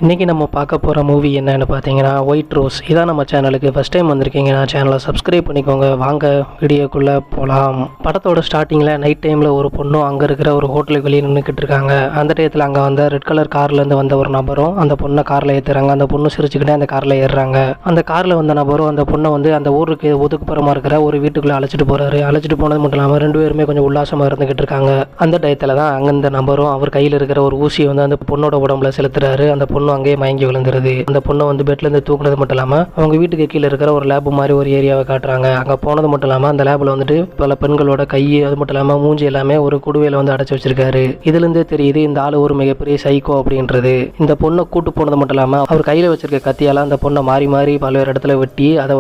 இன்றைக்கி நம்ம பார்க்க போகிற மூவி என்னன்னு பார்த்தீங்கன்னா ஒயிட் ரோஸ். இதான் நம்ம சேனலுக்கு ஃபஸ்ட் டைம் வந்திருக்கீங்கன்னா சேனலை சப்ஸ்கிரைப் பண்ணிக்கோங்க. வாங்க வீடியோக்குள்ளே போகலாம். படத்தோட ஸ்டார்டிங்கில் நைட் டைமில் ஒரு பொண்ணும் அங்கே இருக்கிற ஒரு ஹோட்டலுக்கு வெளியே நின்றுக்கிட்டு இருக்காங்க. அந்த டயத்தில் அங்கே வந்த ரெட் கலர் கார்லேருந்து வந்த ஒரு நபரும் அந்த பொண்ணை காரில் ஏற்றுறாங்க. அந்த பொண்ணு சிரிச்சுக்கிட்டே அந்த காரில் ஏறுறாங்க. அந்த காரில் வந்த நபரும் அந்த பொண்ணை அந்த ஊருக்கு ஒதுக்குப்புறமா இருக்கிற ஒரு வீட்டுக்குள்ளே அழைச்சிட்டு போகிறாரு. அழைச்சிட்டு போனது மட்டும் இல்லாமல் ரெண்டு பேருமே கொஞ்சம் உல்லாசமாக இருந்துக்கிட்டு இருக்காங்க. அந்த டயத்தில் தான் அங்கே இந்த நபரும் அவர் கையில் இருக்கிற ஒரு ஊசியை அந்த பொண்ணோட உடம்புல செலுத்துறாரு. அந்த பொண்ணு அங்கேயே மயங்கி விழுந்துருது. அந்த பொண்ணை பெட்லேருந்து தூக்குனது மட்டும் இல்லாமல் அவங்க வீட்டுக்கு கீழே இருக்கிற ஒரு லேப் மாதிரி ஒரு ஏரியாவை காட்டுறாங்க. அங்கே போனது மட்டும் இல்லாமல் அந்த லேபில் பல பெண்களோட கை, அது மட்டும் இல்லாமல் மூஞ்சி எல்லாமே ஒரு குடுவையில் அடைச்சி வச்சிருக்காரு. இதுலேருந்தே தெரியுது இந்த ஆள் ஒரு மிகப்பெரிய சைக்கோ அப்படின்றது. இந்த பொண்ணை கூட்டு போனது மட்டும் இல்லாமல் அவர் கையில் வச்சிருக்க கத்தியால் அந்த பொண்ணை மாறி மாறி பல்வேறு இடத்துல வெட்டி அதை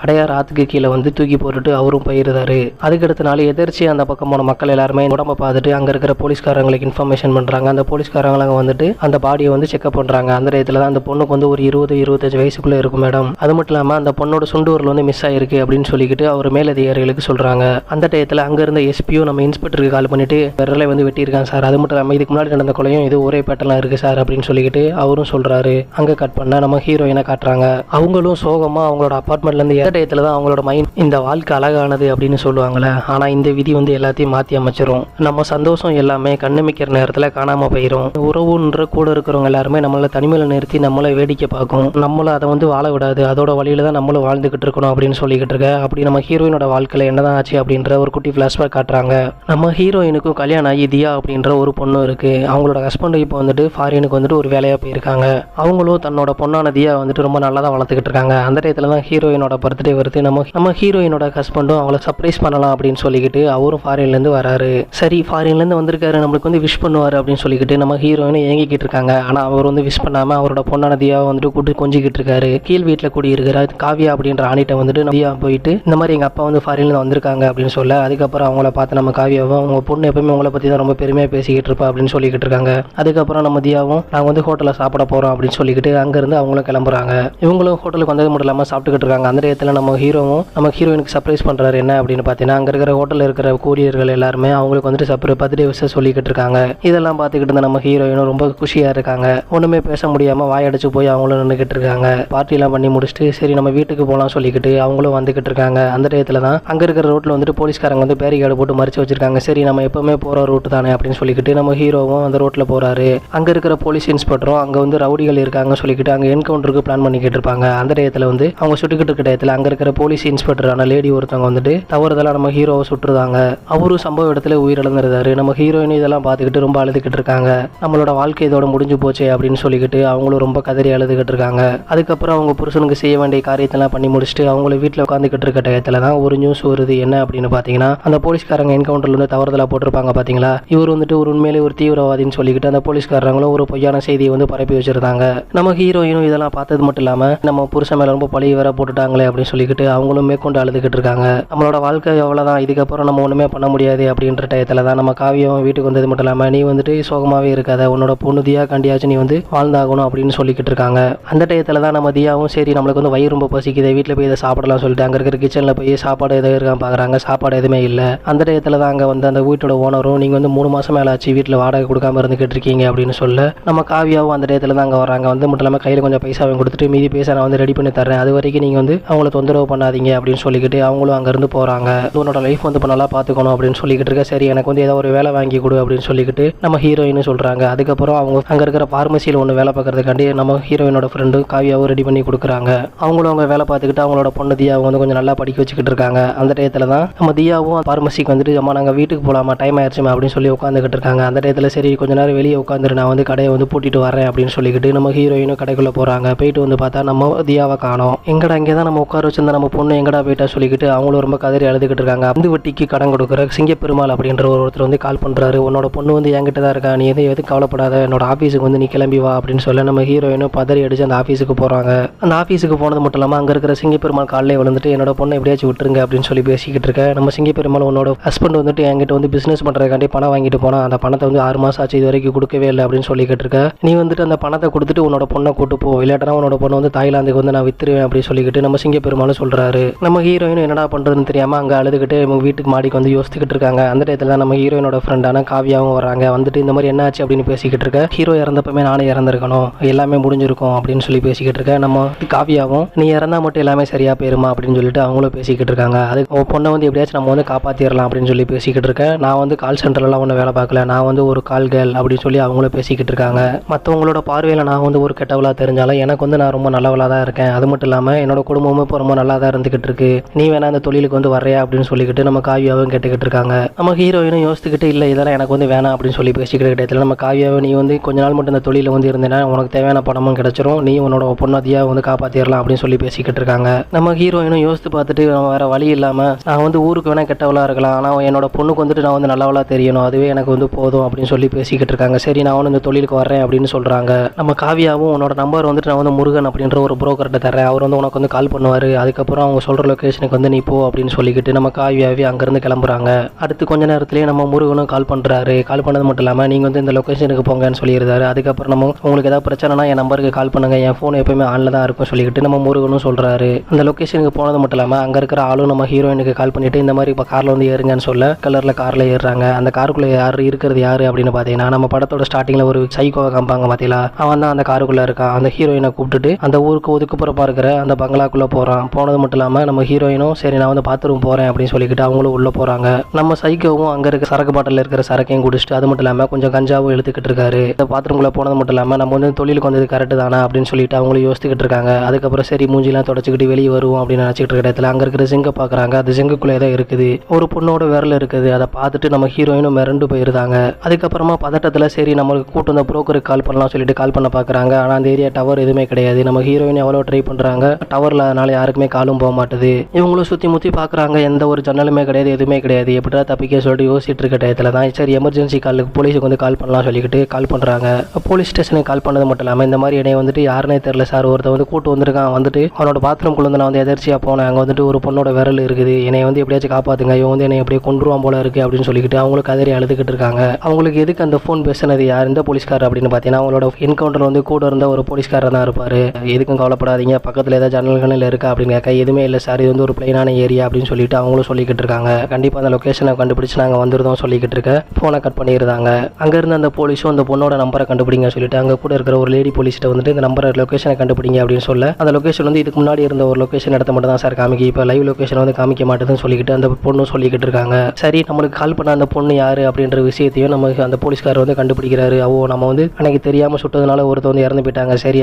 அடையார் ஆத்துக்கு கீழே தூக்கி போட்டுட்டு அவரும் போயிருந்தாரு. அதுக்கடுத்த நாள் எதிர்ச்சி அந்த பக்கம் போன மக்கள் எல்லாருமே உடம்பை பார்த்துட்டு அங்கே இருக்கிற போலீஸ்காரங்களுக்கு இன்ஃபர்மேஷன் பண்ணுறாங்க. அந்த போலீஸ்காரங்க அந்த பாடியை செக்அப் பண்ணுறாங்க. அந்த இடத்துல தான் அந்த பொண்ணுக்கு ஒரு 20-25 வயசுக்குள்ளே இருக்கும் மேடம். அது மட்டும் இல்லாமல் அந்த பொண்ணோட சுண்டுவரில் மிஸ் ஆயிருக்கு அப்படின்னு சொல்லிக்கிட்டு அவர் மேலதிகாரிகளுக்கு சொல்கிறாங்க. அந்த டயத்தில் அங்கே இருந்த எஸ்பியும் நம்ம இன்ஸ்பெக்டருக்கு கால் பண்ணிட்டு விரலை வெட்டியிருக்காங்க சார். அது மட்டும் இல்லாமல் இதுக்கு முன்னாடி நடந்த கொலையும் இது ஒரே பேட்டர்லாம் இருக்குது சார் அப்படின்னு சொல்லிக்கிட்டு அவரும் சொல்கிறாரு. அங்கே கட் பண்ண நம்ம ஹீரோயினை காட்டுறாங்க. அவங்களும் சோகமாக அவங்களோட அப்பார்ட்மெண்ட்லேருந்து எந்த டயத்தில் தான் அவங்களோட மைண்ட் இந்த வாழ்க்கை அழகானது அப்படின்னு சொல்லுவாங்களே, ஆனால் இந்த விதி எல்லாத்தையும் மாற்றி அமைச்சிரும். நம்ம சந்தோஷம் எல்லாமே கண்ணுமிக்கிற நேரத்தில் காணாமல் போயிடும். உறவுன்ற கூட இருக்கிறவங்க எல்லாருமே நம்மளை தனிமையில் நிறுத்தி நம்மளை வேடிக்கை பார்க்கும். நம்மளை அதை வாழ விடாது. அதோட வழியில தான் நம்மளும் வாழ்ந்துகிட்டு இருக்கணும் அப்படின்னு சொல்லிக்கிட்டு இருக்க. அப்படி நம்ம ஹீரோயினோட வாழ்க்கையில் என்னதான் ஆச்சு அப்படின்ற ஒரு குட்டி ஃபிளாஷ்பேக் காட்டுறாங்க. நம்ம ஹீரோயினுக்கும் கல்யாணம் ஆகி தியா அப்படின்ற ஒரு பொண்ணு இருக்கு. அவங்களோட ஹஸ்பண்ட் இப்போ ஃபாரினுக்கு ஒரு வேலையாக போயிருக்காங்க. அவங்களும் தன்னோட பொண்ணான தியா ரொம்ப நல்லா தான் வளர்த்துக்கிட்டு இருக்காங்க. அந்த டயத்தில் தான் ஹீரோயினோட பர்த்டே வருது. நம்ம ஹீரோயினோட ஹஸ்பண்டும் அவங்கள சர்ப்ரைஸ் பண்ணலாம் அப்படின்னு சொல்லிக்கிட்டு அவரும் ஃபாரின்லேருந்து வராரு. சரி, ஃபாரின்லேருந்து வந்திருக்காரு, நம்மளுக்கு விஷ் பண்ணுவார் அப்படின்னு சொல்லிக்கிட்டு நம்ம ஹீரோயினை ஏங்கிக்கிட்டு இருக்காங்க. ஆனால் அவர் விஷ் பண்ணாமல் அவரோட பொண்ணான தியாவை கூட்டு கொஞ்சிக்கிட்டு இருக்காரு. கீழ் வீட்டில் கூடி இருக்கிற காவியா அப்படின்ற ஆணிட்ட தியா போயிட்டு இந்த மாதிரி எங்கள் அப்பா ஃபாரின்ல வந்திருக்காங்க அப்படின்னு சொல்ல, அதுக்கப்புறம் அவங்கள பார்த்து நம்ம காவியாவும் அவங்க பொண்ணு எப்பவுமே உங்களை பற்றி தான் ரொம்ப பெருமையாக பேசிக்கிட்டு இருப்பா அப்படின்னு சொல்லிக்கிட்டு இருக்காங்க. அதுக்கப்புறம் நம்ம தியாவும் நாங்கள் ஹோட்டலில் சாப்பிட போகிறோம் அப்படின்னு சொல்லிக்கிட்டு அங்கேருந்து அவங்களும் கிளம்புறாங்க. இவங்களும் ஹோட்டலுக்கு வந்தது மட்டும் இல்லாமல் சாப்பிட்டுக்கிட்டு இருக்காங்க. அந்த இடத்துல நம்ம ஹீரோயினுக்கு சர்ப்ரைஸ் பண்ணுறாரு. என்ன அப்படின்னு பார்த்தீங்கன்னா, அங்கே இருக்கிற ஹோட்டலில் இருக்கிற கூரியர்கள் எல்லாருமே அவங்களுக்கு சர்ப்ரைஸ் பர்த்டே விஷயம் சொல்லிக்கிட்டு இருக்காங்க. இதெல்லாம் பார்த்துக்கிட்டு இருந்த நம்ம ஹீரோயினும் ரொம்ப குஷியாக இருக்காங்க. ஒன்றுமே பேச முடியாமல் வாயடிச்சு போய் அவங்களும் நின்றுக்கிட்டு இருக்காங்க. பார்ட்டிலாம் பண்ணி முடிச்சுட்டு சரி நம்ம வீட்டுக்கு போகலாம் சொல்லிக்கிட்டு அவங்களும் வந்துக்கிட்டு இருக்காங்க. அந்த டயத்தில் தான் அங்கே இருக்கிற ரோட்டில் போலீஸ்காரங்க பேரிகார்டு போட்டு மறைச்சு வச்சிருக்காங்க. சரி நம்ம எப்பவுமே போகிற ரூட்டு தானே அப்படின்னு சொல்லிக்கிட்டு நம்ம ஹீரோவும் அந்த ரோட்டில் போகிறாரு. அங்கே இருக்கிற போலீஸ் இன்ஸ்பெக்டரும் அங்கே ரவுடிகள் இருக்காங்க சொல்லிக்கிட்டு அங்கே என்கவுண்டருக்கு பிளான் பண்ணிக்கிட்டு இருப்பாங்க. அந்த டயத்தில் அவங்க சுட்டுக்கிட்டு இருக்க டயத்தில் அங்கே இருக்கிற போலீஸ் இன்ஸ்பெக்டரான லேடி ஒருத்தவங்க தவறுதலாக நம்ம ஹீரோவை சுட்டுருந்தாங்க. அவரும் சம்பவ இடத்துல உயிரிழந்திருந்தாரு. நம்ம ஹீரோயின் இதெல்லாம் பார்த்துக்கிட்டு ரொம்ப அழுதுகிட்டு இருக்காங்க. நம்மளோட வாழ்க்கை இதோட முடிஞ்சு போச்சு அப்படின்னு சொல்லிக்கிட்டு அவங்களும் ரொம்ப கதறி அழுதுகிட்டு இருக்காங்க. அதுக்கப்புறம் அவங்க புருஷனுக்கு செய்ய வேண்டிய காரியத்தெல்லாம் பண்ணி முடிச்சுட்டு அவங்கள வீட்டில் உட்காந்துக்கிட்டு இருக்க டயத்தில் தான் ஒரு நியூஸ் வருது. என்ன அப்படின்னு பார்த்தீங்கன்னா, அந்த போலீஸ்காரங்க என்கவுண்டர்ல தவறுதலாக போட்டிருப்பாங்க பார்த்தீங்களா, இவர் ஒரு உண்மையிலே ஒரு தீவிரவாதின்னு சொல்லிக்கிட்டு அந்த போலீஸ்காரங்களும் ஒரு பொய்யான செய்தியை பரப்பி வச்சிருந்தாங்க. நம்ம ஹீரோயினும் இதெல்லாம் பார்த்தது மட்டும் இல்லாமல் நம்ம புருஷன் மேலே ரொம்ப பழி வேற போட்டுட்டாங்களே அப்படின்னு சொல்லிக்கிட்டு அவங்களும் மேற்கொண்டு அழுதுகிட்டு இருக்காங்க. நம்மளோட வாழ்க்கை எவ்வளோதான், இதுக்கப்புறம் நம்ம ஒன்றுமே பண்ண முடியாது அப்படின்ற டயத்தில் தான் நம்ம காவியம் வீட்டுக்கு வந்தது மட்டும் இல்லாமல் நீ சோகமாகவே இருக்காத, உன்னோட பொண்ணு தியா கண்டியாச்சு நீ வாழ்ந்தாகணும் அப்படின்னு சொல்லிக்கிட்டு இருக்காங்க. அந்த டயத்தில் தான் நம்ம தியாவும் சரி நம்மளுக்கு வயிறு ரொம்ப பசிக்குது, வீட்டில் போய் இதை சாப்பிடலாம் சொல்லிட்டு அங்கே இருக்கிற கிச்சனில் போய் சாப்பாடு எதாவது இருக்கான்னு பார்க்குறாங்க. சாப்பாடு எதுவுமே இல்லை. அந்த டயத்தில் தான் அங்கே அந்த வீட்டோட ஓனரும் நீங்கள் 3 மாதம் மேலே ஆச்சு வீட்டில் வாடகை கொடுக்காம இருந்துக்கிட்டு இருக்கீங்க அப்படின்னு சொல்ல, நம்ம காவியாவும் அந்த டயத்தில் தான் அங்கே வராங்க. மட்டும் இல்லாமல் கையில் கொஞ்சம் பைசாவை கொடுத்துட்டு மீதி பைசா நான் ரெடி பண்ணி தரேன், அது வரைக்கும் நீங்கள் அவங்கள தொந்தரவு பண்ணாதீங்க அப்படின்னு சொல்லிக்கிட்டு அவங்களும் அங்கேருந்து போகிறாங்க. உன்னோட லைஃப் இப்போ நல்லா பார்த்துக்கணும் அப்படின்னு சொல்லிக்கிட்டு இருக்க. சரி எனக்கு ஏதோ ஒரு வேலை வாங்கி கொடு அப்படின்னு சொல்லிக்கிட்டு நம்ம ஹீரோயின்னு சொல்கிறாங்க. அதுக்கப்புறம் அவங்க அங்கே இருக்கிற பார்மசியில் ஒன்று வேலை பார்க்கறதுக்காண்டி நம்ம ஹீரோயினோட ஃப்ரெண்டு காவியாவும் ரெடி பண்ணி கொடுக்குறாங்க. அவங்களும் அவங்க வேலை பார்த்துக்கிட்டு அவங்களோட பொண்ணு தியாவை கொஞ்சம் நல்லா படிக்க வச்சுக்கிட்டு இருக்காங்க. அந்த டயத்தில் தான் நம்ம தியாவும் பார்மசிக்கு அம்மா நாங்கள் வீட்டுக்கு போகலாமா, டைம் ஆயிடுச்சுமா அப்படின்னு சொல்லி உட்காந்துக்கிட்டு இருக்காங்க. அந்த டயத்தில் சரி கொஞ்ச நேரம் வெளியே உட்காந்துரு, நான் கடையை பூட்டிட்டு வரேன் அப்படின்னு சொல்லிக்கிட்டு நம்ம ஹீரோயினும் கடைக்குள்ளே போகிறாங்க. போயிட்டு பார்த்தா நம்ம தியாவை காணோம். எங்கடா இங்கே தான் நம்ம உட்கார வச்சிருந்தா நம்ம பொண்ணு எங்கடா போயிட்டா சொல்லிக்கிட்டு அவங்களும் ரொம்ப கதறி அழுதுகிட்டு இருக்காங்க. அந்த வட்டிக்கு கடன் கொடுக்குற சிங்கப்பெருமாள் அப்படின்ற ஒருத்தர் கால் பண்ணுறாரு. உன்னோட பொண்ணு என்கிட்ட தான் இருக்கா, நீ எதுவும் கவலைப்படாத, என்னோட ஆஃபீஸுக்கு நீ கிளம்பி வா அப்படின்னு சொல்ல நம்ம ஹீரோயினும் பதறி அடிச்சு அந்த ஆஃபீஸுக்கு போகிறாங்க. அந்த ஆஃபீஸுக்கு போனது மட்டும் இல்லாமல் அங்கே இருக்கிற சிங்கப்பெருமாள் காலையில் என்னோட பொண்ணை எப்படியாச்சும் விட்டுருங்க அப்படின்னு சொல்லி பேசிக்கிட்டு இருக்க. நம்ம சிங்கப்பெருமாள் உன்னோட ஹஸ்பண்ட் என்கிட்ட பிஸ்னஸ் பண்ணுறதுக்காண்டி பணம் வாங்கிட்டு போனால் அந்த பணத்தை 6 மாதம் ஆச்சு இது வரைக்கும் கொடுக்கவே இல்லை அப்படின்னு சொல்லிக்கிட்டு இருக்க. நீ அந்த பணத்தை கொடுத்துட்டு உன்னோட பொண்ணை கூட்டு போ, இல்லாட்டனா உன்னோட பொண்ணை தாய்லாந்துக்கு நான் வித்துருவேன் அப்படின்னு சொல்லிக்கிட்டு நம்ம சிங்கப்பெருமாளும் சொல்கிறாரு. நம்ம ஹீரோயினும் என்னடா பண்ணுறதுன்னு தெரியாமல் அங்கே அழுதுகிட்டு வீட்டுக்கு மாடிக்கு யோசிச்சுக்கிட்டு இருக்காங்க. அந்த டயத்தில் தான் நம்ம ஹீரோயினோட ஃப்ரெண்டான காவியாவும் வராங்க. இந்த மாதிரி என்ன ஆச்சு அப்படின்னு பேசிக்கிட்டு இருக்க. ஹீரோ இறந்தப்பமே நானே இறந்திருக்கேன் இருக்கணும், எல்லாமே முடிஞ்சிருக்கும் அப்படின்னு சொல்லி பேசிக்கிட்டு இருக்க நம்ம காவியாவும் நீ இறந்தா மட்டும் எல்லாமே சரியா போயிருமா அப்படின்னு சொல்லிட்டு அவங்களும் பேசிக்கிட்டு இருக்காங்க. அதுக்கு பொண்ணை வந்து எப்படியாச்சும் நம்ம வந்து காப்பாற்றிடலாம் அப்படின்னு சொல்லி பேசிக்கிட்டு இருக்கேன். நான் வந்து கால் சென்டர்லாம் ஒன்றும் வேலை பார்க்கல, நான் வந்து ஒரு கால் கேர்ள் அப்படின்னு சொல்லி அவங்களும் பேசிக்கிட்டு இருக்காங்க. மற்றவங்களோட பார்வையில் நான் வந்து ஒரு கெட்டவளாக தெரிஞ்சாலும் எனக்கு வந்து நான் ரொம்ப நல்லவளாக தான் இருக்கேன். அது மட்டும் இல்லாமல் என்னோட குடும்பமும் இப்போ ரொம்ப நல்லா தான் இருந்துகிட்டு இருக்கு. நீ வேணா அந்த தொழிலுக்கு வந்து வரையா அப்படின்னு சொல்லிக்கிட்டு நம்ம காவியாவும் கேட்டுக்கிட்டு இருக்காங்க. நம்ம ஹீரோயினும் யோசிச்சுக்கிட்டு இல்லை இதெல்லாம் எனக்கு வந்து வேணாம் அப்படின்னு சொல்லி பேசிக்கிட்டு இடத்துல நம்ம காவியாவை நீ வந்து கொஞ்ச நாள் மட்டும் இந்த தொழிலில் வந்து இருந்தேன்னா உனக்கு தேவையான பணமும் கிடைச்சிரும், நீ உன்னோட பொண்ணாதியாக வந்து காப்பாற்றிடலாம் அப்படின்னு சொல்லி பேசிக்கிட்டு இருக்காங்க. நம்ம ஹீரோயினும் யோசித்து பார்த்துட்டு நம்ம வேற வழி இல்லாமல் நான் வந்து ஊருக்கு வேணா கெட்டவளாக இருக்கலாம், ஆனால் என்னோட பொண்ணுக்கு வந்துட்டு நான் வந்து நல்லவளாக தெரியணும், அதுவே எனக்கு வந்து போதும் அப்படின்னு சொல்லி பேசிக்கிட்டு இருக்காங்க. சரி நான் வந்து இந்த தொழிலுக்கு வரேன் அப்படின்னு சொல்கிறாங்க. நம்ம காவியாவும் உன்னோட நம்பர் வந்துட்டு நான் வந்து முருகன் அப்படின்ற ஒரு புரோக்கர்கிட்ட தரேன், அவர் வந்து உனக்கு வந்து கால் பண்ணுவார், அதுக்கப்புறம் அவங்க சொல்கிற லொக்கேஷனுக்கு வந்து நீ போ அப்படின்னு சொல்லிக்கிட்டு நம்ம காவியாவே அங்கேருந்து கிளம்புறாங்க. அடுத்து கொஞ்ச நேரத்துலேயே நம்ம முருகனும் கால் பண்ணுறாரு. கால் பண்ணது மட்டும் இல்லாமல் நீங்கள் வந்து இந்த லொக்கேஷனுக்கு போங்கன்னு சொல்லியிருந்தாரு. அதுக்கப்புறம் நம்ம உங்களுக்கு ஏதாவது பிரச்சனைனா என் நம்பருக்கு கால் பண்ணுங்க, என் ஃபோன் எப்பயுமே ஆனில் தான் இருக்கும் சொல்லிக்கிட்டு நம்ம முருகனும் சொல்கிறாரு. அந்த லொக்கேஷனுக்கு போனது மட்டும் இல்லாமல் அங்கே இருக்கிற ஆளும் நம்ம ஹீரோயினுக்கு கால் பண்ணிட்டு இந்த மாதிரி இப்போ காரில் வந்து ஏறுங்கன்னு சொல்ல கலரில் காரில் ஏறுறாங்க. அந்த காருக்குள்ளே யார் இருக்கிறது யார் அப்படின்னு பார்த்தீங்கன்னா நம்ம படத்தோட ஸ்டார்டிங்கில் ஒரு சைக்கோவை காமிப்பாங்க பார்த்தீங்களா, அவன் தான் அந்த காருக்குள்ளே இருக்கான். அந்த ஹீரோயினை கூப்பிட்டுட்டு அந்த ஊருக்கு ஒதுக்குப்புறப்பா இருக்கிற அந்த பங்களாக்குள்ளே போகிறான். போனது மட்டும் இல்லாமல் நம்ம ஹீரோயினும் சரி நான் வந்து பாத்ரூம் போகிறேன் அப்படின்னு சொல்லிக்கிட்டு அவங்களும் உள்ளே போகிறாங்க. நம்ம சைக்கோவும் அங்கே இருக்க சரக்கு பாட்டில் இருக்கிற சரக்கையும் குடிச்சிட்டு அது மட்டும் இல்லாமல் கொஞ்சம் கஞ்சாவும் எடுத்துக்கிட்டு இருக்காரு. இந்த பாத்ரூம்குள்ளே போனது மட்டும் இல்லாமல் நம்ம வந்து தொழிலுக்கு வந்தது கரெக்டு தானே அப்படின்னு சொல்லிட்டு அவங்களும் யோசிச்சுக்கிட்டு இருக்காங்க. அதுக்கப்புறம் சரி மூஞ்சிலாம் தொடச்சிக்கிட்டு வெளியே வருவோம் அப்படின்னு நினச்சிக்கிட்டு இருக்க இடத்துல அங்கே இருக்கிற சிங்கை பார்க்குறாங்க. அது சிங்குக்குள்ளே தான் இருக்குது, ஒரு பொண்ணோட விரல் இருக்குது. அதை பார்த்துட்டு நம்ம ஹீரோயினும் மிரண்டு போயிருந்தாங்க. அதுக்கப்புறமா பதட்டத்தில் சரி நம்மளுக்கு கூட்டு வந்த புரோக்கருக்கு கால் பண்ணலாம் சொல்லிட்டு கால் பண்ண பார்க்குறாங்க. ஆனால் அந்த ஏரியா டவர் எதுவுமே கிடையாது. நம்ம ஹீரோயின் எவ்வளோ ட்ரை பண்ணுறாங்க, டவரில் அதனால யாருக்குமே காலும் போக மாட்டுது. இவங்களும் சுற்றி முற்றி பார்க்குறாங்க, எந்த ஒரு ஜன்னலுமே கிடையாது, எதுவுமே கிடையாது. எப்படிதான் தப்பிக்க சொல்லிட்டு யோசிச்சுட்டு இருக்க டயத்தில் தான் சரி எமர்ஜென்சி காலுக்கு போலீஸுக்கு வந்து கால் பண்ணலாம் சொல்லிக்கிட்டு கால் பண்ணுறாங்க. போலீஸ் ஸ்டேஷனுக்கு கால் பண்ணது மட்டும் இல்லாமல் இந்த மாதிரி என்னை வந்துட்டு யாருன்னே தெரியல சார், ஒருத்தர் வந்து கூட்டு வந்திருக்கான், வந்துட்டு அவனோட பாத்ரூம்குள்ள வந்து நான் வந்து எதர்ச்சியாக போனேன், அங்கே வந்துட்டு ஒரு பொண்ணோட விரல் இருக்குது, என்னை வந்து எப்படியாச்சும் காப்பாற்றுங்க, இவன் வந்து என்னை எப்படியே கொண்டுருவான் போல இருக்குது அப்படின்னு சொல்லிக்கிட்டு அவங்களுக்கு கதறி அழுதுகிட்டு இருக்காங்க. அவங்களுக்கு எதுக்கு அந்த ஃபோன் பேசுனது யார், இந்த போலீஸ்காரர் அப்படின்னு பார்த்தீங்கன்னா அவங்களோட என்கவுண்டர் வந்து கூட இருந்த ஒரு போலீஸ்காரர் தான் இருப்பார். எதுக்கும் கவலைப்படாதீங்க, பக்கத்தில் ஏதாவது ஜன்னல்கள் இருக்கா அப்படின்னு கேட்க எதுவுமே இல்லை சார், இது வந்து ஒரு பிளைனான ஏரியா அப்படின்னு சொல்லிட்டு அவங்களும் சொல்லிக்கிட்டு இருக்காங்க. கண்டிப்பாக அந்த லொக்கேஷனை கண்டுபிடிச்சு நாங்கள் வந்துருந்தோம் சொல்லிக்கிட்டு இருக்க ஃபோனை கட் பண்ணியிருந்தாங்க. அங்கேருந்து அந்த போலீஸும் அந்த பொண்ணோட நம்பரை கண்டுபிடிங்க சொல்லிட்டு அங்கே கூட இருக்கிற ஒரு லேடி போலீஸ்கிட்ட வந்துட்டு இந்த நம்பரை லொக்கேஷனை கண்டுபிடிங்க அப்படின்னு சொல்ல அந்த லொக்கேஷன் வந்து இதுக்கு முன்னாடி இருந்த ஒரு லொக்கேஷன் இடத்த மட்டும் தான் சார் காமிக்கி, இப்போ லைவ் லொக்கேஷன் வந்து காமிக்க மாட்டேதுன்னு சொல்லிக்கிட்டு அந்த பொண்ணும் சொல்லிக்கிட்டு இருக்காங்க. சரி நம்மளுக்கு கால் பண்ண அந்த பொண்ணு யார் அப்படின்ற விஷயத்தையும் நம்ம அந்த போலீஸ்காரர் வந்து கண்டுபிடிக்கிறாரு. நம்ம வந்து அன்னைக்கு தெரியாமல் சுட்டதுனால ஒருத்தர் வந்து இறந்து போயிட்டாங்க, சரி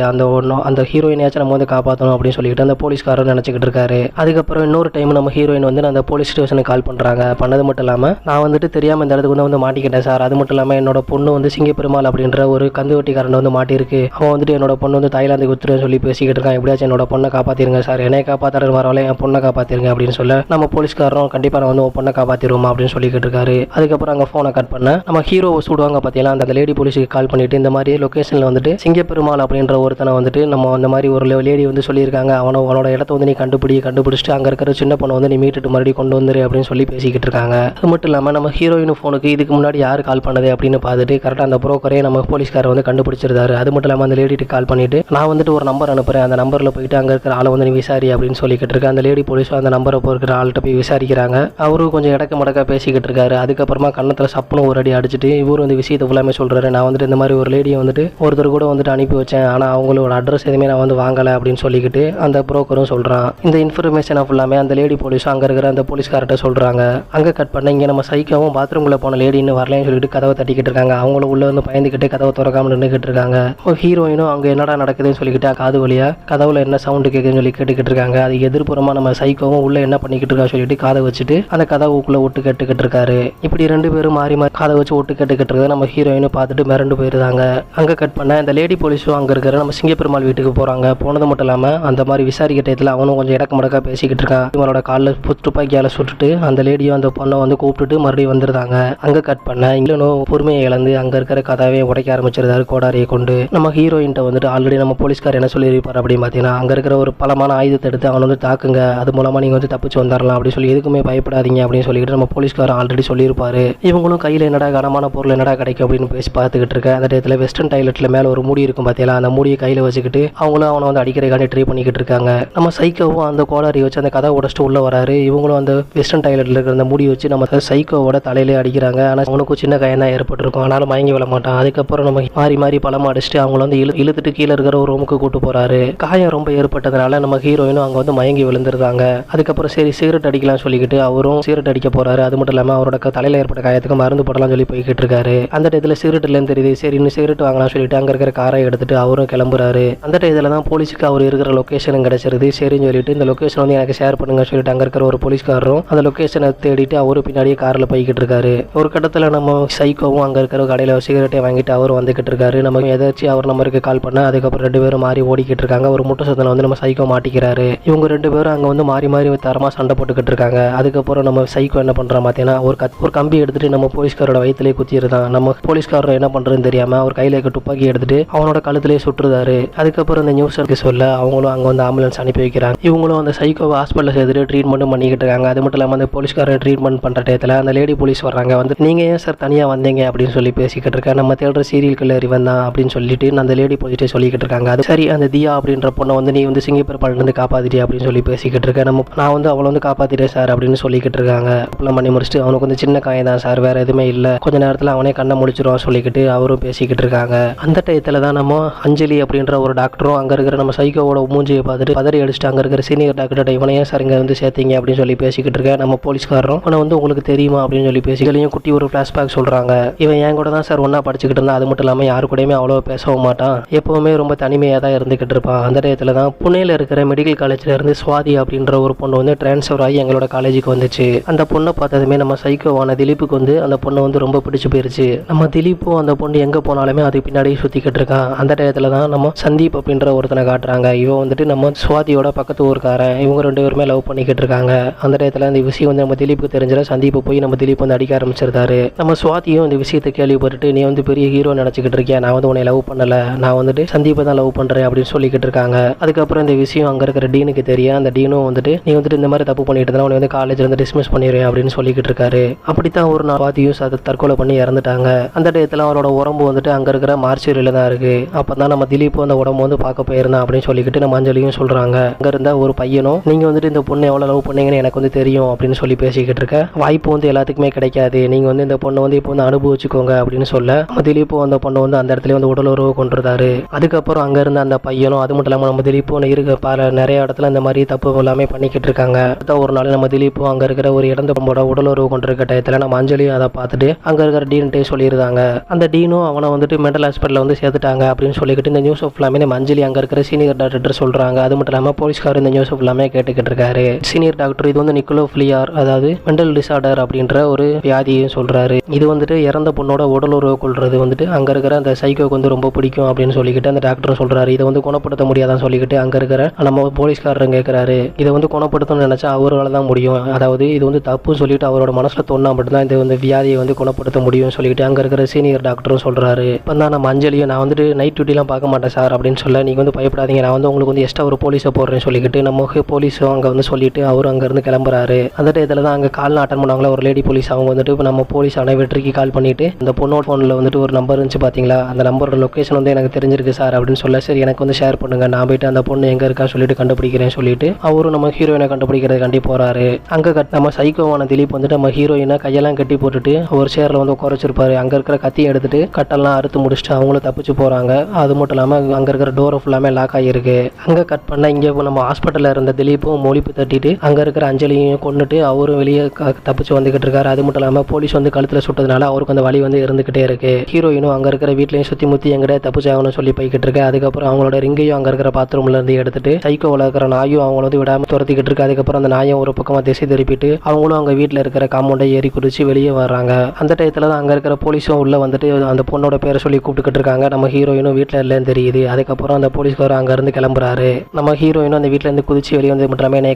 அந்த ஹீரோயினாச்சும் நம்ம வந்து காப்பாற்றணும் அப்படின்னு சொல்லிட்டு அந்த போலீஸ்காரர் நினச்சிக்கிட்டு இருக்காரு. அதுக்கப்புறம் இன்னொரு டைம் நம்ம ஹீரோயின் வந்து அந்த போலீஸ் ஸ்டேஷனுக்கு கால் பண்ணுறாங்க. பண்ணது மட்டும் இல்லாமல் நான் வந்துட்டு தெரியாமல் இந்த இடத்துக்கு வந்து மாட்டிக்கிட்டேன் சார், அது மட்டும் இல்லாமல் என்னோட பொண்ணு வந்து சிங்கப்பெருமாள் அப்படின்ற ஒரு கந்து வெட்டிக்காரன் வந்து மாட்டிருக்கு, அவன் வந்துட்டு என்னோட பொண்ணு வந்து தாய்லாந்துக்கு வித்துருன்னு சொல்லி பேசிக்கிட்டு இருக்கான், எப்படியாச்சும் என்னோட பொண்ணை காப்பாற்றிருங்க சார், என்னை காப்பாற்றுற வரவளை என் பொண்ணை காப்பாற்றிருங்க அப்படின்னு சொல்ல நம்ம போலீஸ்காரரும் கண்டிப்பாக நான் வந்து உன் பொண்ணை காப்பாற்றிடுவோமா அப்படின்னு சொல்லிக்கிட்டு இருக்காரு. அதுக்கப்புறம் அங்கே ஃபோனை கட் பண்ண நம்ம ஹீரோவை சுடுவாங்க பார்த்தீங்கன்னா அந்த லேடி போலீஸுக்கு கால் பண்ணிட்டு இந்த மாதிரி லொக்கேஷனில் வந்துட்டு சிங்கப்பெருமாள் அப்படின்ற ஒருத்தனை வந்துட்டு நம்ம அந்த மாதிரி ஒரு லேடி வந்து சொல்லியிருக்காங்க, அவனோட இடத்த வந்து நீ கண்டுபிடிச்சிட்டு அங்கே இருக்கிற சின்ன பொண்ணை வந்து நீ மீட்டுட்டு மறுபடியும் கொண்டு வந்துரு அப்படின்னு சொல்லி பேசிக்கிட்டு இருக்காங்க. அது மட்டும் இல்லாமல் நம்ம ஹீரோயின் ஃபோனுக்கு இதுக்கு முன்னாடி யார் கால் பண்ணது அப்படின்னு பார்த்துட்டு கரெக்டாக அந்த புரோக்கரே நம்ம போலீஸ்காரர் வந்து கண்டுபிடிச்சிருந்தாரு. அது மட்டும் இல்லாமல் அந்த லேடிட்டு கால் பண்ணிட்டு நான் வந்துட்டு ஒரு நம்பர் அனுப்புறேன், அந்த நம்பரில் போயிட்டு அங்கே இருக்கிற ஆளை வந்து நீ விசாரி அப்படின்னு சொல்லிக்கிட்டு இருக்க. அந்த லேடி போலீஸும் அந்த நம்பரை போகிற ஆள்கிட்ட போய் விசாரிக்கிறாங்க. அவரும் கொஞ்சம் இடக்க மடக்கா பேசிக்கிட்டு இருக்காரு. அதுக்கப்புறமா கண்ணத்தில் சப்புன்னு ஒரு அடி அடிச்சுட்டு இவர் வந்து விஷயத்தை ஃபுல்லாமே சொல்கிறாரு. நான் வந்துட்டு இந்த மாதிரி ஒரு லேடியை வந்துட்டு ஒருத்தர் கூட வந்துட்டு அனுப்பி வச்சேன், ஆனால் அவங்களோட அட்ரஸ் எதுவுமே நான் வந்து வாங்கலை அப்படின்னு சொல்லிக்கிட்டு அந்த புரோக்கரும் சொல்கிறான். இந்த இன்ஃபர்மேஷனை ஃபுல்லாமே அந்த லேடி போலீஸும் அங்கே இருக்கிற அந்த போலீஸ்கார்ட்ட சொல்கிறாங்க. அங்கே கட் பண்ண இங்கே நம்ம சைக்காவும் பாத்ரூம்குள்ளே போன லேடி இன்னும் வரலன்னு சொல்லிட்டு கதவை தட்டிக்கிட்டு இருக்காங்க. அவங்களும் உள்ள வந்து பயந்துக்கிட்டு கதவை திறக்காம நின்றுக்கிட்டு இருக்காங்க. ஹீரோயினும் அங்கே என்னடா நடக்குதுன்னு சொல்லிக்கிட்டு காது வழியா கதவுல என்ன சவுண்டு கேட்குதுன்னு சொல்லி கேட்டுக்கிட்டு இருக்காங்க. அது எதிர்ப்புறமா நம்ம சைக்கோவும் உள்ள என்ன பண்ணிக்கிட்டு இருக்கா சொல்லிட்டு காதை வச்சுட்டு அந்த கதவுக்குள்ள ஒட்டு கேட்டுக்கிட்டு இருக்காரு. இப்படி ரெண்டு பேரும் மாறி மாறி காதை வச்சு ஒட்டு கேட்டுக்கிட்டு இருக்கதை நம்ம ஹீரோயினும் பார்த்துட்டு மிரண்டு போயிருந்தாங்க. அங்கே கட் பண்ண இந்த லேடி போலீஸும் அங்கே இருக்கிற நம்ம சிங்கப்பெருமாள் வீட்டுக்கு போகிறாங்க. போனது மட்டும் இல்லாமல் அந்த மாதிரி விசாரிக்க டயத்தில் அவனும் கொஞ்சம் இடக்க மடக்கா பேசிக்கிட்டு இருக்கான். இவனோட காலில் துப்பாக்கியால் சுட்டுட்டு அந்த லேடியும் அந்த பொண்ணை வந்து கூப்பிட்டுட்டு மறுபடியும் வந்துருந்தாங்க. அங்கே கட் பண்ண இன்னும் பொறுமையை இழந்து அங்கே இருக்கிற கதாவே உடைக்க ஆரம்பிச்சிருந்தாரு கோடாரியை கொண்டு. நம்ம ஹீரோயின்ட்ட வந்துட்டு ஆல்ரெடி நம்ம போலீஸ்கார் என்ன சொல்லியிருப்பார் அப்படின்னு பார்த்தீங்கன்னா அங்கே இருக்கிற ஒரு பலமான ஆயுதத்தை எடுத்து அவனை வந்து தாக்குங்க, அது மூலமாக நீங்கள் வந்து தப்பிச்சு வந்துடலாம் அப்படின்னு சொல்லி எதுக்குமே பயப்படாதீங்க அப்படின்னு சொல்லிட்டு நம்ம போலீஸ்காரன் ஆல்ரெடி சொல்லியிருப்பாரு. இவங்களும் கையில் என்னடா கனமான பொருள் என்னடா கிடைக்கும் அப்படின்னு பேசி பார்த்துக்கிட்டு இருக்க அந்த இடத்துல வெஸ்டர்ன் டாய்லெட்டில் மேலே ஒரு மூடி இருக்கும் பார்த்தீங்களா, அந்த மூடியை கையில் வச்சுக்கிட்டு அவங்களும் அவனை வந்து அடிக்கிறதுக்காண்டி ட்ரை பண்ணிக்கிட்டு இருக்காங்க. நம்ம சைக்கோவும் அந்த கோடாரி வச்சு அந்த கதை உடச்சிட்டு உள்ள வராரு. இவங்களும் அந்த வெஸ்டர்ன் டாய்லெட்டில் இருக்கிற அந்த மூடி வச்சு நம்ம சைக்கோவோட தலையிலே அடிக்கிறாங்க. ஆனால் அவனுக்கும் சின்ன காயம் தான் ஏற்பட்டிருக்கும், ஆனாலும் மயங்கி விட மாட்டான். அதுக்கப்புறம் நம்ம மாறி மாறி பல அடிச்சுட்டு அவங்கள வந்து இழுத்துட்டு கீழே இருக்கிற ஒரு ரூமுக்கு கூட்டு போறாரு. காயம் ரொம்ப ஏற்பட்டதுனால நம்ம ஹீரோயினும் அங்க வந்து மயங்கி விழுந்துருந்தாங்க. அதுக்கப்புறம் சரி சிகரெட் அடிக்கலாம் சொல்லிக்கிட்டு அவரும் சிகரெட் அடிக்க போறாரு. அது மட்டும் இல்லாம அவரோட தலையில ஏற்பட்ட காயத்துக்கு மருந்து போடலாம் சொல்லி போய்கிட்டு இருக்காரு. அந்த டயத்துல சிகரெட் இல்லைன்னு தெரியுது. சரி இன்னும் சிகரெட் வாங்கலாம் சொல்லிட்டு அங்க இருக்கிற காரை எடுத்துட்டு அவரும் கிளம்புறாரு. அந்த டயத்துல தான் போலீஸுக்கு அவர் இருக்கிற லொகேஷன் கிடைச்சிருது. சரின்னு சொல்லிட்டு இந்த லொகேஷன் வந்து எனக்கு ஷேர் பண்ணுங்க சொல்லிட்டு அங்க இருக்கிற ஒரு போலீஸ்காரரும் அந்த லொகேஷனை தேடிட்டு அவரு பின்னாடியே கார்ல போய்கிட்டு இருக்காரு. ஒரு கட்டத்துல நம்ம சைக்கோவும் அங்க இருக்கிற கடையில சிகரெட்டை வாங்கிட்டு அவரும் வந்துகிட்டு இருக்காரு. நம்ம ஏதாச்சும் அவர் நம்பருக்கு கால் பண்ண அதுக்கப்புறம் 2 பேரும் மாறி ஓடிக்கிட்டு இருக்காங்க. ஒரு முட்டை சத்தனை வந்து நம்ம சைக்கோ மாட்டிக்கிறாரு. இவங்க 2 பேரும் அங்க வந்து மாறி மாறி தரமா சண்டை போட்டுக்கிட்டு இருக்காங்க. அதுக்கப்புறம் நம்ம சைக்கோ என்ன பண்றான் பார்த்தீங்கன்னா ஒரு கம்பி எடுத்துட்டு நம்ம போலீஸ்காரோட வயிற்றுலேயே குத்திடுதான். நம்ம போலீஸ்காரர் என்ன பண்றதுன்னு தெரியாம அவர் கையில இருக்க துப்பாக்கி எடுத்துட்டு அவனோட கழுத்துலேயே சுட்டுருதாரு. அதுக்கப்புறம் இந்த நியூஸருக்கு சொல்ல அவங்களும் அங்க வந்து ஆம்புலன்ஸ் அனுப்பி வைக்கிறாங்க. இவங்களும் அந்த சைக்கோவை ஹாஸ்பிட்டல் சேர்த்துட்டு ட்ரீட்மெண்ட்டும் பண்ணிக்கிட்டு இருக்காங்க. அது மட்டும் இல்லாமல் அந்த போலீஸ்காரர் ட்ரீட்மெண்ட் பண்ற டயத்துல அந்த லேடி போலீஸ் வர்றாங்க. வந்து நீங்க ஏன் சார் தனியா வந்தீங்க அப்படின்னு சொல்லி பேசிக்கிட்டு இருக்கேன். நம்ம தேடுற சீரியல் கில்லர் இவன் தான் அப்படின்னு சொல்லிட்டு அந்த லேடி போலீஸ்டே சொல்லிக்கிட்டு இருக்காங்க. அது சரி அந்த தியா அப்படின்ற பொண்ணை வந்து நீ வந்து சிங்கப்பூர் பாலிருந்து காப்பாத்திட்டே அப்படின்னு சொல்லி பேசிக்கிட்டு இருக்கேன். நான் வந்து அவளை வந்து காப்பாத்திட்டேன் சார் அப்படின்னு சொல்லிக்கிட்டு இருக்காங்க. அப்பெல்லாம் பண்ணி முடிச்சுட்டு அவனுக்கு வந்து சின்ன காயம் தான் சார், வேற எதுவுமே இல்லை, கொஞ்ச நேரத்தில் அவனே கண்ணை முடிச்சிருவான் சொல்லிக்கிட்டு அவரும் பேசிக்கிட்டு இருக்காங்க. அந்த டயத்தில் தான் நம்ம அஞ்சலி அப்படின்ற ஒரு டாக்டரும் அங்கே இருக்கிற நம்ம சைக்கோவோட மூஞ்சியை பார்த்துட்டு பதறி அடிச்சுட்டு அங்கே இருக்கிற சீனியர் டாக்டர்கிட்ட இவனையே சார் இங்கே வந்து சேர்த்தீங்க அப்படின்னு சொல்லி பேசிக்கிட்டு இருக்கேன். நம்ம போலீஸ்காரரும் அவனை வந்து உங்களுக்கு தெரியுமா அப்படின்னு சொல்லி பேசிக்கலையும் குட்டி ஒரு ஃப்ளாஷ்பேக் சொல்கிறாங்க. இவன் என் கூட தான் சார் ஒன்றா படிச்சுக்கிட்டு இருந்தான். அது மட்டும் இல்லாமல் யாரு கூடயுமே அவ்வளோ பேசவும் மாட்டான், எப்போவுமே ரொம்ப தனிமையாக தான் இருந்துக்கிட்டு இருப்பான். அந்த டயத்தில் தான் புனேல இருக்கிற மெடிக்கல் காலேஜில் இருந்து சுவாதி அப்படின்ற ஒரு பொண்ணு வந்து டிரான்ஸ்ஃபர் ஆகி எங்களோட காலேஜுக்கு வந்துச்சு. அந்த பொண்ணை பார்த்ததுமே நம்ம சைக்கோவான திலீப்புக்கு வந்து அந்த பொண்ணை வந்து ரொம்ப பிடிச்சு போயிருச்சு. நம்ம திலீப்பும் அந்த பொண்ணு எங்கே போனாலுமே அது பின்னாடி சுற்றிக்கிட்டு இருக்கான். அந்த டயத்தில் தான் நம்ம சந்தீப் அப்படின்ற ஒருத்தனை காட்டுறாங்க. இவன் வந்துட்டு நம்ம சுவாதியோட பக்கத்து ஊருக்காரன். இவங்க 2 பேருமே லவ் பண்ணிக்கிட்டு இருக்காங்க. அந்த டயத்தில் இந்த விஷயம் வந்து நம்ம திலீப்புக்கு தெரிஞ்சிட சந்தீப்பை போய் நம்ம திலீப் வந்து அடிக்க ஆரம்பிச்சிருந்தாரு. நம்ம சுவாதியும் இந்த விஷயத்தை கேள்விப்பட்டுட்டு நீ வந்து பெரிய ஹீரோ நினச்சிக்கிட்டு இருக்கியா, நான் வந்து உன்னை லவ் பண்ணல, நான் வந்துட்டு சந்தீப்பை தான் லவ் பண்ணுறேன் அப்படின்னு சொல்லிக்கிட்டு இருக்காங்க. அதுக்கப்புறம் இந்த விஷயம் அங்கே இருக்கிற டீனுக்கு தெரியும். அந்த டீனும் வந்துட்டு நீ வந்துட்டு இந்த மாதிரி தப்பு பண்ணிட்டு இருந்தா உன்னை வந்து காலேஜ்ல இருந்து டிஸ்மிஸ் பண்ணிடுவேன் அப்படின்னு சொல்லிக்கிட்டு இருக்காரு. அப்படித்தான் ஒரு நாள் சுவாதியும் தற்கொலை பண்ணி இறந்துட்டாங்க. அந்த டயத்தில் அவரோட உடம்பு வந்துட்டு அங்கே இருக்கிற மார்ச்சரியில் தான் இருக்கு. அப்போ தான் நம்ம திலீப்பும் அந்த உடம்பு வந்து பார்க்க போயிருந்தான் அப்படின்னு சொல்லிக்கிட்டு நம்ம அஞ்சலியும் சொல்றாங்க. அங்கே இருந்த ஒரு பையனும் நீங்க வந்துட்டு இந்த பொண்ணை எவ்வளோ லவ் பண்ணீங்கன்னு எனக்கு வந்து தெரியும் அப்படின்னு சொல்லி பேசிக்கிட்டு இருக்க. வாய்ப்பு வந்து எல்லாத்துக்குமே கிடைக்காது, நீங்க வந்து இந்த பொண்ணை வந்து இப்போ வந்து அனுபவிச்சுக்கோங்க அப்படின்னு சொல்ல நம்ம திலீப்பும் அந்த பொண்ணை வந்து அந்த இடத்துல வந்து உடல் உறவு கொண்டிருந்தாரு. அதுக்கப்புறம் அங்கே இருந்த அந்த பையனும் அது மட்டும் இல்லாமல் நம்ம திலீப்பும் இருக்க பல நிறைய இடத்துல இந்த மாதிரி தப்பு எல்லாமே பண்ணிக்கிட்டு இருக்காங்க. ஒரு நாள் நம்ம திலீப்பும் அங்கே இருக்கிற ஒரு இடந்த பொண்ணோட உடல் உறவு கொண்டிருக்க டயத்தில் நம்ம அஞ்சலியும் அதை பார்த்துட்டு அங்கே இருக்கிற டீன்ட்டே சொல்லியிருந்தாங்க. அந்த டீனும் அவனை வந்துட்டு மென்டல் ஹாஸ்பிட்டலில் வந்து சேர்த்துட்டாங்க அப்படின்னு சொல்லிக்கிட்டு இந்த நியூஸ் ஃபுல்லாமே நம்ம அஞ்சலி அங்கே இருக்கிற சீனியர் டாக்டர் சொல்றாங்க. அது மட்டும் இல்லாமல் போலீஸ்காரர் இந்த நியூஸ் ஃபுல்லாமே கேட்டுக்கிட்டு இருக்காரு. சீனியர் டாக்டர் இது வந்து நிக்கோலோஃபிலியார் அதாவது மென்டல் டிசார்டர் அப்படின்ற ஒரு வியாதியும் சொல்றாரு. இது வந்துட்டு இறந்த பொண்ணோட உடல் உறவு கொள்றது வந்துட்டு அங்கே இருக்கிற அந்த சைக்கோக்கு வந்து ரொம்ப பிடிக்கும் அப்படின்னு சொல்லிக்கிட்டு அந்த டாக்டரும் சொல்றாரு. இதை வந்து குணப்படுத்த முடியாதான்னு சொல்லிக்கிட்டு அங்கே இருக்கிற நம்ம போலீஸ்காரரும் கேட்கிறாரு. இதை வந்து குணப்படுத்தணும்னு நினைச்சா அவரால் தான் முடியும், அதாவது இது வந்து தப்புன்னு சொல்லிட்டு அவரோட மனசுல தோணா மட்டும்தான் இந்த வந்து வியாதியை வந்து குணப்படுத்த முடியும்னு சொல்லிட்டு அங்கே இருக்கிற சீனியர் டாக்டரும் சொல்றாரு. இப்போ தான் நம்ம அஞ்சலியும் நான் வந்துட்டு நைட் டியூட்டிலாம் பார்க்க மாட்டேன் சார் அப்படின்னு சொல்ல நீங்கள் வந்து பயப்படாதீங்க, நான் வந்து உங்களுக்கு வந்து எக்ஸ்ட்ரா ஒரு போலீஸை போடுறேன்னு சொல்லிக்கிட்டு நம்ம போலீஸும் அங்கே வந்து சொல்லிட்டு அவரும் அங்கேருந்து கிளம்புறாரு. அந்த டயத்தில் தான் அங்கே கால் அட்டன் பண்ணாங்களா ஒரு லேடி போலீஸ். அவங்க வந்துட்டு இப்போ நம்ம போலீஸ் வெற்றிக்கு கால் பண்ணிட்டு இந்த பொண்ணோட ஃபோனில் வந்துட்டு ஒரு நம்பர் இருந்துச்சு பார்த்தீங்களா, அந்த நம்பரோட லொக்கேஷன் வந்து எனக்கு தெரிஞ்சிருக்கு சார் அப்படின்னு சொல்ல சரி எனக்கு வந்து ஷேர் பண்ணுங்க, நான் போயிட்டு அந்த பொண்ணு எங்கே இருக்கா சொல்லிட்டு கண்டுபிடிக்கிறேன்னு சொல்லிட்டு அவரும் நம்ம ஹீரோயினை கண்டுபிடிக்கிறது கண்டி போறாரு. அங்கே நம்ம சைக்கோவான திலீப் வந்துட்டு நம்ம ஹீரோயினை கையெல்லாம் கட்டி போட்டுட்டு ஒரு சேர்ல வந்து குறைச்சிருப்பாரு. அங்கே இருக்கிற கத்தியை எடுத்துட்டு கட்டெல்லாம் அறுத்து முடிச்சுட்டு அவங்களும் தப்பிச்சு போறாங்க. அது மட்டும் இல்லாமல் அங்கே இருக்கிற டோர் ஃபுல்லாமே லாக் ஆகியிருக்கு. அங்கே கட் பண்ண இங்கே நம்ம ஹாஸ்பிட்டலில் இருந்த திலீப்பும் மொழிப்பு தட்டிட்டு அங்கே இருக்கிற அஞ்சலியும் கொண்டுட்டு அவரும் வெளியே தப்பிச்சு வந்துகிட்டு இருக்காரு. அது மட்டும் இல்லாமல் போலீஸ் வந்து கழுத்தில் சுட்டதுனால அவருக்கு அந்த வலி வந்து இருந்துகிட்டே இருக்கு. ஹீரோயினும் அங்கே இருக்கிற வீட்லையும் சுற்றி முற்றி எங்கிட்ட தப்பிச்சாகணும்னு சொல்லி போய்கிட்டு இருக்கு. அதுக்கப்புறம் அவங்களோட ரிங்கையும் அங்கே இருக்கிற பாத்ரூம்ல இருந்து எடுத்துட்டு சைக்கோவில் இருக்கிற நாயும் அவங்கள வந்து விடாம துரத்திக்கிட்டு இருக்கு. அதுக்கப்புறம் அந்த நாயும் ஒரு பக்கமாக திசை திருப்பிட்டு அவங்களும் அங்கே வீட்டில் இருக்கிற காம்பவுண்டை ஏறி குதிச்சு வெளியே வர்றாங்க. அந்த டயத்தில் தான் அங்கே இருக்கிற போலீஸும் உள்ள வந்துட்டு அந்த பொண்ணோட பேரை சொல்லி கூப்பிட்டுக்கிட்டு இருக்காங்க. நம்ம ஹீரோயினும் வீட்டில் இல்லைன்னு தெரியுது. அதுக்கப்புறம் அந்த போலீஸ்காரர் அங்கேருந்து கிளம்புறாரு. நம்ம ஹீரோயினும் அந்த வீட்டிலேருந்து குதிச்சு வெளியே வந்து மட்டுமே என்னை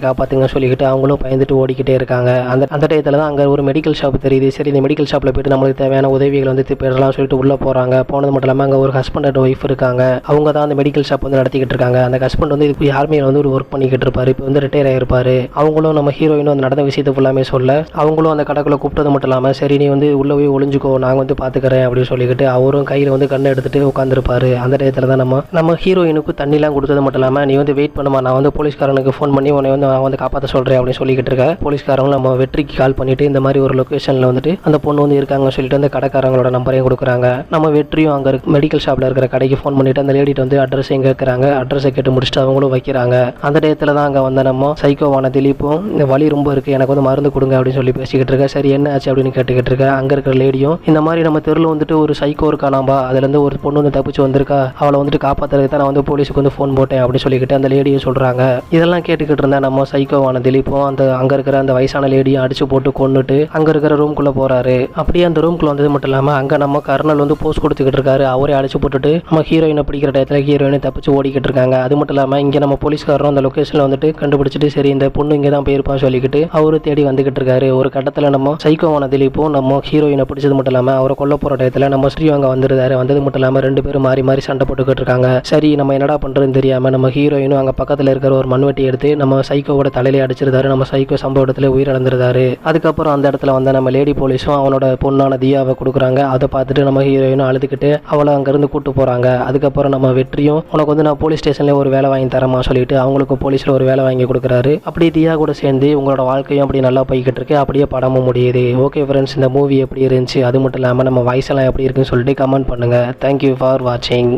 காப்பாத்துங்க சொல்லிக்கிட்டு அவங்களும் பயந்துட்டு ஓடிக்கிட்டே இருக்காங்க. அந்த டயத்தில் தான் அங்கே ஒரு மெடிக்கல் ஷாப் தெரியுது. சரி இந்த மெடிக்கல் ஷாப்பில் போயிட்டு நம்மளுக்கு தேவையான உதவிகள் வந்து பெறலாம் சொல்லிட்டு உள்ளே போகிறாங்க. போனது மட்டும் இல்லாமல் அங்கே ஒரு ஹஸ்பண்ட் அண்ட் ஒய்ஃப் இருக்காங்க. அவங்க தான் அந்த மெடிக்கல் ஷாப் வந்து நடத்திக்கிட்டு இருக்காங்க. அந்த ஹஸ்பண்ட் வந்து இதுக்கு ஆர்மியில் வந்து ஒரு ஒர்க் பண்ணிக்கிட்டு இருப்பாரு. இப்போ வந்து ரிட்டையர் ஆகிருப்பாரு. அவங்களும் நம்ம ஹீரோயினும் அந்த நடந்த விஷயத்தை ஃபுல்லாமே சொல்ல அவங்களும் அந்த கடைக்குள்ள கூப்பிட்டது மட்டும் இல்லாமல் சரி நீ வந்து உள்ளே போய் ஒளிஞ்சுக்கோ, நாங்கள் வந்து பார்த்துக்கிறேன் அப்படின்னு சொல்லிக்கிட்டு அவரும் கையில் வந்து கண்ணை எடுத்துட்டு உட்காந்துருப்பாரு. அந்த டயத்தில் தான் நம்ம ஹீரோயினுக்கு தண்ணிலாம் கொடுத்தது மட்டும் இல்லாமல் நீ வந்து வெயிட் பண்ணுமா, நான் வந்து போலீஸ்காரனுக்கு ஃபோன் பண்ணி உன்னை வந்து நான் வந்து காப்பாற்ற சொல்கிறேன் அப்படின்னு சொல்லிக்கிட்டு இருக்கேன். போலீஸ்காரங்களும் நம்ம வெற்றிக்கு கால் பண்ணிட்டு இந்த மாதிரி ஒரு லொக்கேஷனில் வந்துட்டு அந்த பொண்ணு வந்து இருக்காங்கன்னு சொல்லிட்டு அந்த கடைக்காரங்களோட நம்பரையும் கொடுக்குறாங்க. நம்ம வெற்றியும் அங்கே மெடிக்கல் ஷாப்பில் இருக்கிற கடைக்கு ஃபோன் பண்ணிட்டு அந்த லேடிட்ட வந்து அட்ரஸ் எங்கே இருக்கிறாங்க, அட்ரஸை கேட்டு முடிச்சுட்டு அவங்களும் வைக்கிறாங்க. அந்த டயத்தில் தான் அங்கே வந்த நம்ம சைக்கோவான திலீப்பும் இந்த வலி ரொம்ப இருக்குது, எனக்கு வந்து மருந்து கொடுங்க அப்படின்னு சொல்லி பேசிக்கிட்டு இருக்க. சரி என்ன ஆச்சு அப்படின்னு கேட்டுக்கிட்டு இருக்க. அங்கே இருக்கிற லேடியும் இந்த மாதிரி நம்ம தெருவில் வந்துட்டு ஒரு சைக்கோ இருக்கானாம்பா, அதுலேருந்து ஒரு பொண்ணு வந்து தப்பிச்சு வந்திருக்கா, அவளை வந்துட்டு காப்பாற்றுறதுக்கு தான் நான் வந்து போலீஸுக்கு வந்து ஃபோன் போட்டேன் அப்படின்னு சொல்லிக்கிட்டு அந்த லேடியும் சொல்கிறாங்க. இதெல்லாம் கேட்டுக்கிட்டு இருந்தா நம்ம சைக்கோவான திலீப்பும் அந்த அங்கே இருக்கிற அந்த வயசான லேடியும் அடிச்சு போட்டு கொண்டுட்டு அங்கே இருக்கிற ரூம்குள்ளே போகிறாரு. அப்படியே அந்த ரூம்குள்ளே வந்தது மட்டும் இல்லாமல் அங்கே நம்ம கர்னல் வந்து போஸ்ட் கொடுத்துக்கிட்டு இருக்காரு. அவரே அடிச்சு போட்டுட்டு நம்ம ஹீரோயினை பிடிக்கிற டயத்தில் ஹீரோயினை தப்பிச்சு ஓடிக்கிட்டு இருக்காங்க. அது மட்டும் இல்லாமல் இங்கே நம்ம போலீஸ்காரரும் அந்த லொக்கேஷனில் வந்துட்டு கண்டுபிடிச்சிட்டு சரி இந்த பொண்ணு இங்கே தான் போயிருப்பான்னு சொல்லிக்கிட்டு அவரு தேடி வந்துகிட்டு இருக்காரு. ஒரு கட்டத்தில் நம்ம சைக்கோவான திலீப்பும் நம்ம ஹீரோயினை பிடிச்சது மட்டும் இல்லாமல் அவரை கொல்ல போகிற டயத்தில் நம்ம ஸ்ரீ அங்கே வந்துருந்தாரு. வந்தது மட்டும் இல்லாமல் ரெண்டு பேரும் மாறி மாறி சண்டை போட்டுக்கிட்டு இருக்காங்க. சரி நம்ம என்னடா பண்ணுறதுன்னு தெரியாமல் நம்ம ஹீரோயினும் அங்கே பக்கத்தில் இருக்கிற ஒரு மண்வெட்டி எடுத்து நம்ம சைக்கோவோட தலையிலே அடிச்சிருந்தாரு. நம்ம சைக்கோ சம்பவ இடத்துல உயிரிழந்திருந்தாரு. அதுக்கப்புறம் அந்த இடத்துல வந்து நம்ம லேடி போலீஸும் அவனோட பொண்ணான தியாவை கொடுக்குறாங்க. அதை பார்த்துட்டு நம்ம ஹீரோயினும் அழுதுகிட்டு அவளை அங்கேருந்து கூட்டு போகிறாங்க. அதுக்கப்புறம் நம்ம வெற்றியும் உனக்கு வந்து நான் போலீஸ் ஸ்டேஷன்லேயே ஒரு வேலை வாங்கி தரமா சொல்லிட்டு அவங்களுக்கும் போலீஸில் ஒரு வேலை வாங்கி கொடுக்குறாரு. அப்படி தியா கூட சேர்ந்து உங்களோட வாழ்க்கையும் அப்படி நல்லா போய்கிட்டு இருக்கு. அப்படியே படமும் முடியுது. ஓகே ஃப்ரெண்ட்ஸ், இந்த மூவி எப்படி இருந்துச்சு, அது மட்டும் இல்லாமல் நம்ம வாய்ஸ் எல்லாம் எப்படி இருக்குன்னு சொல்லிட்டு கமெண்ட் பண்ணுங்கள். தேங்க்யூ ஃபார் வாட்சிங்.